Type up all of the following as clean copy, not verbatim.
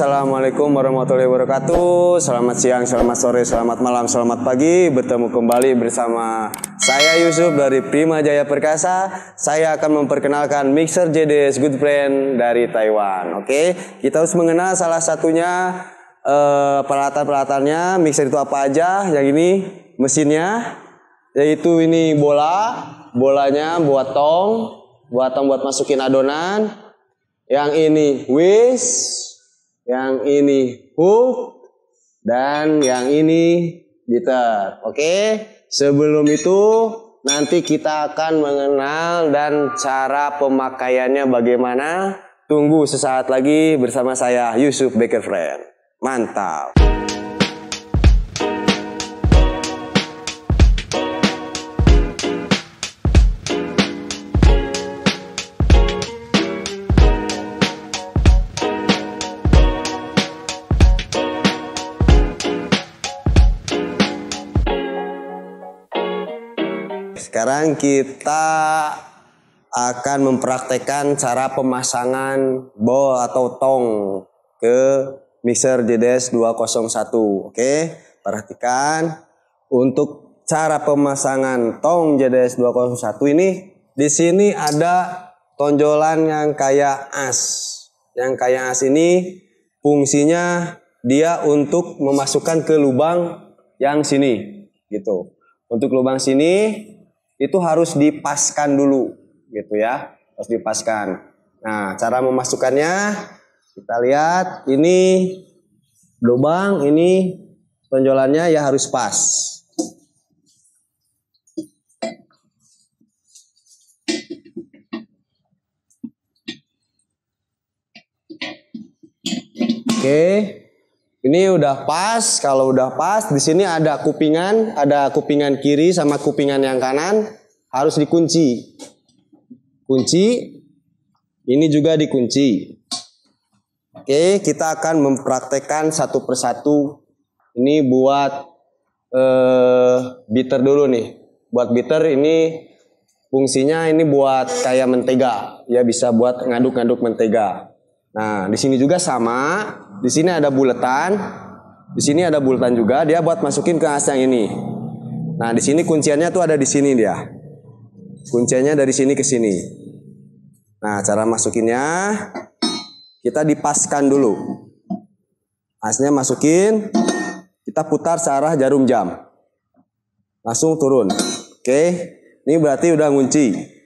Assalamualaikum warahmatullahi wabarakatuh. Selamat siang, selamat sore, selamat malam, selamat pagi. Bertemu kembali bersama saya Yusuf dari Prima Jaya Perkasa. Saya akan memperkenalkan mixer JDS Good Brand dari Taiwan. Oke, kita harus mengenal salah satunya peralatan-peralatannya. Mixer itu apa aja? Yang ini mesinnya, yaitu ini bolanya buat tong buat masukin adonan. Yang ini whisk, yang ini hook, dan yang ini bitter. Oke, sebelum itu nanti kita akan mengenal dan cara pemakaiannya bagaimana. Tunggu sesaat lagi bersama saya Yusuf Baker Friend. Mantap. Sekarang kita akan mempraktekkan cara pemasangan bol atau tong ke mixer JDS 201. Oke, perhatikan untuk cara pemasangan tong JDS 201 ini. Di sini ada tonjolan yang kayak as. Yang kayak as ini fungsinya dia untuk memasukkan ke lubang yang sini gitu. Untuk lubang sini itu harus dipaskan dulu gitu ya, harus dipaskan. Nah, cara memasukkannya kita lihat, ini lubang, ini tonjolannya ya harus pas. Oke, ini udah pas. Kalau udah pas, di sini ada kupingan kiri sama kupingan yang kanan harus dikunci. Kunci, ini juga dikunci. Oke, kita akan mempraktekkan satu persatu. Ini buat bitter dulu nih. Buat bitter ini fungsinya ini buat kayak mentega, ya bisa buat ngaduk-ngaduk mentega. Nah, di sini juga sama. Di sini ada buletan. Di sini ada buletan juga, dia buat masukin ke as yang ini. Nah, di sini kunciannya tuh ada di sini dia. Kunciannya dari sini ke sini. Nah, cara masukinnya kita dipaskan dulu. Asnya masukin, kita putar searah jarum jam. Langsung turun. Oke, ini berarti udah ngunci.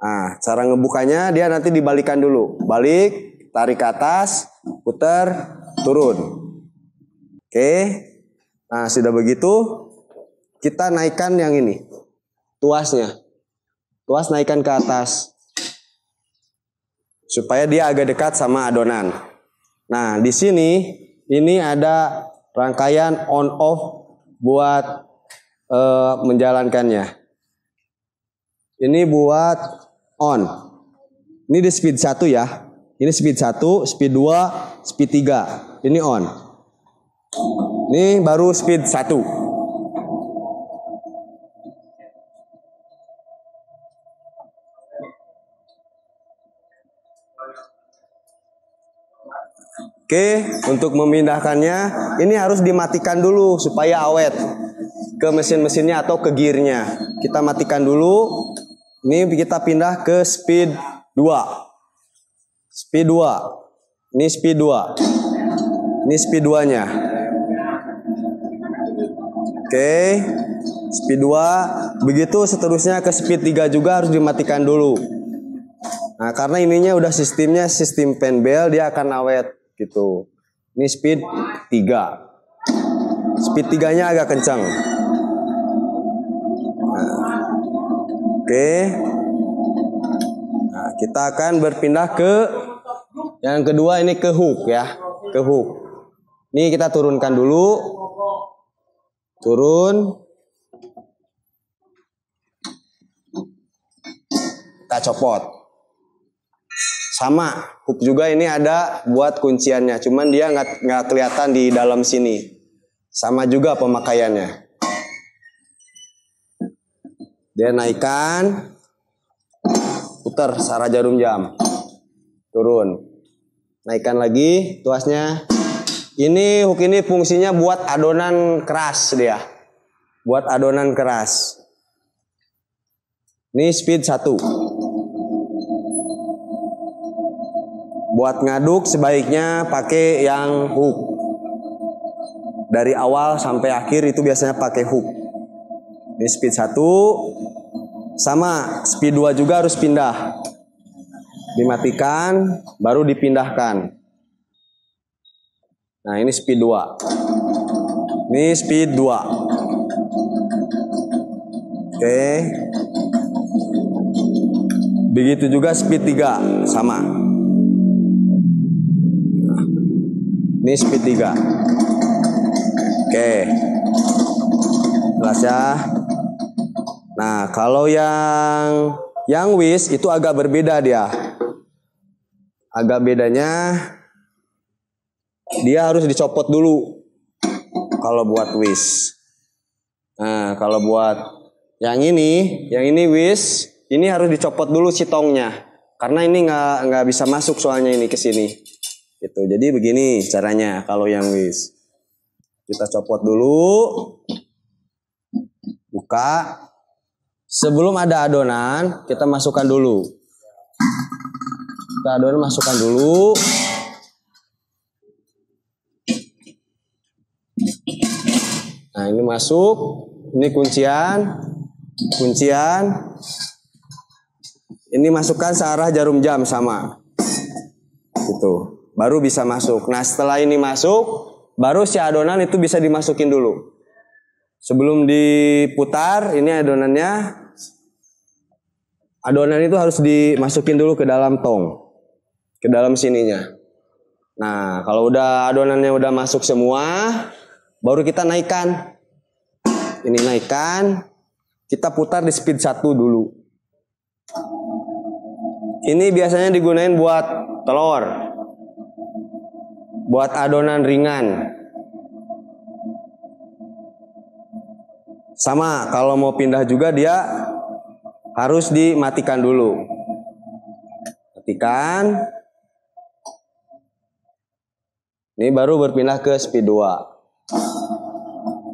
Nah, cara ngebukanya dia nanti dibalikan dulu. Balik, tarik ke atas, putar, turun. Oke. Nah, sudah begitu kita naikkan yang ini. Tuasnya. Tuas naikkan ke atas. Supaya dia agak dekat sama adonan. Nah, di sini ini ada rangkaian on off buat menjalankannya. Ini buat on. Ini di speed 1 ya. Ini speed 1, speed 2, speed 3. Ini on. Ini baru speed 1. Oke, untuk memindahkannya ini harus dimatikan dulu supaya awet ke mesin-mesinnya atau ke gearnya. Kita matikan dulu. Ini kita pindah ke speed 2. Speed 2. Ini speed 2. Ini speed 2-nya. Oke. Speed 2. Begitu seterusnya ke speed 3 juga harus dimatikan dulu. Nah, karena ininya udah sistemnya sistem fan belt, dia akan awet gitu. Ini speed 3. Speed 3-nya agak kencang. Nah, oke. Nah, kita akan berpindah ke yang kedua, ini ke hook ya. Ke hook. Ini kita turunkan dulu. Turun. Kita copot. Sama, hook juga ini ada buat kunciannya, cuman dia nggak kelihatan di dalam sini. Sama juga pemakaiannya. Dia naikkan, putar searah jarum jam, turun. Naikkan lagi tuasnya. Ini hook ini fungsinya buat adonan keras dia. Buat adonan keras. Ini speed 1. Buat ngaduk sebaiknya pakai yang hook. Dari awal sampai akhir itu biasanya pakai hook. Ini speed 1. Sama speed 2 juga harus pindah. Dimatikan baru dipindahkan. Nah, ini speed 2. Ini speed 2. Oke. Begitu juga speed 3, sama. Nah, ini speed 3. Oke. Jelas ya. Nah, kalau yang whisk itu agak berbeda dia. Agak bedanya dia harus dicopot dulu kalau buat whisk. Nah, kalau buat yang ini whisk, ini harus dicopot dulu si tongnya. Karena ini nggak bisa masuk soalnya ini ke sini. Gitu. Jadi begini caranya kalau yang whisk. Kita copot dulu. Buka. Sebelum ada adonan, kita masukkan dulu. Kita adonan masukkan dulu. Nah, ini masuk, ini kuncian, ini masukkan searah jarum jam sama, gitu, baru bisa masuk. Nah, setelah ini masuk, baru si adonan itu bisa dimasukin dulu. Sebelum diputar, ini adonannya, adonan itu harus dimasukin dulu ke dalam tong, ke dalam sininya. Nah, kalau udah adonannya udah masuk semua, baru kita naikkan. Ini naikkan. Kita putar di speed 1 dulu. Ini biasanya digunain buat telur. Buat adonan ringan. Sama, kalau mau pindah juga dia harus dimatikan dulu. Matikan. Ini baru berpindah ke speed 2.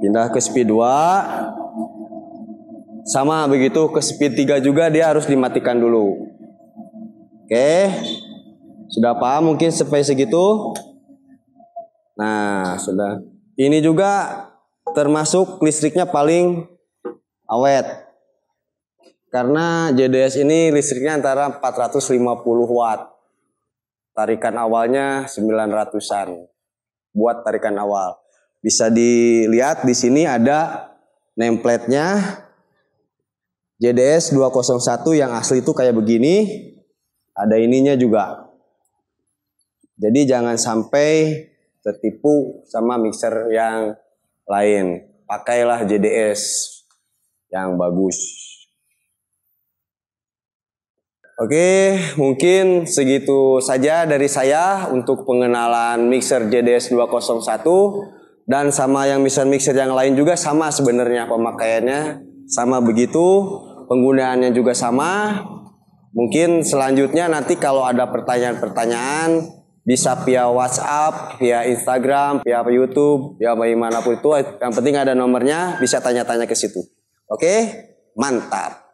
Pindah ke speed 2. Sama begitu ke speed 3 juga dia harus dimatikan dulu. Oke. Sudah paham mungkin sampai segitu? Nah, sudah. Ini juga termasuk listriknya paling awet. Karena JDS ini listriknya antara 450 watt. Tarikan awalnya 900-an. Buat tarikan awal. Bisa dilihat di sini ada nameplate-nya JDS 201 yang asli itu kayak begini. Ada ininya juga. Jadi jangan sampai tertipu sama mixer yang lain. Pakailah JDS yang bagus. Oke, mungkin segitu saja dari saya untuk pengenalan mixer JDS 201. Dan sama yang mixer yang lain juga sama sebenarnya pemakaiannya. Sama begitu, penggunaannya juga sama. Mungkin selanjutnya nanti kalau ada pertanyaan-pertanyaan bisa via WhatsApp, via Instagram, via YouTube, via bagaimanapun itu. Yang penting ada nomornya, bisa tanya-tanya ke situ. Oke, mantap.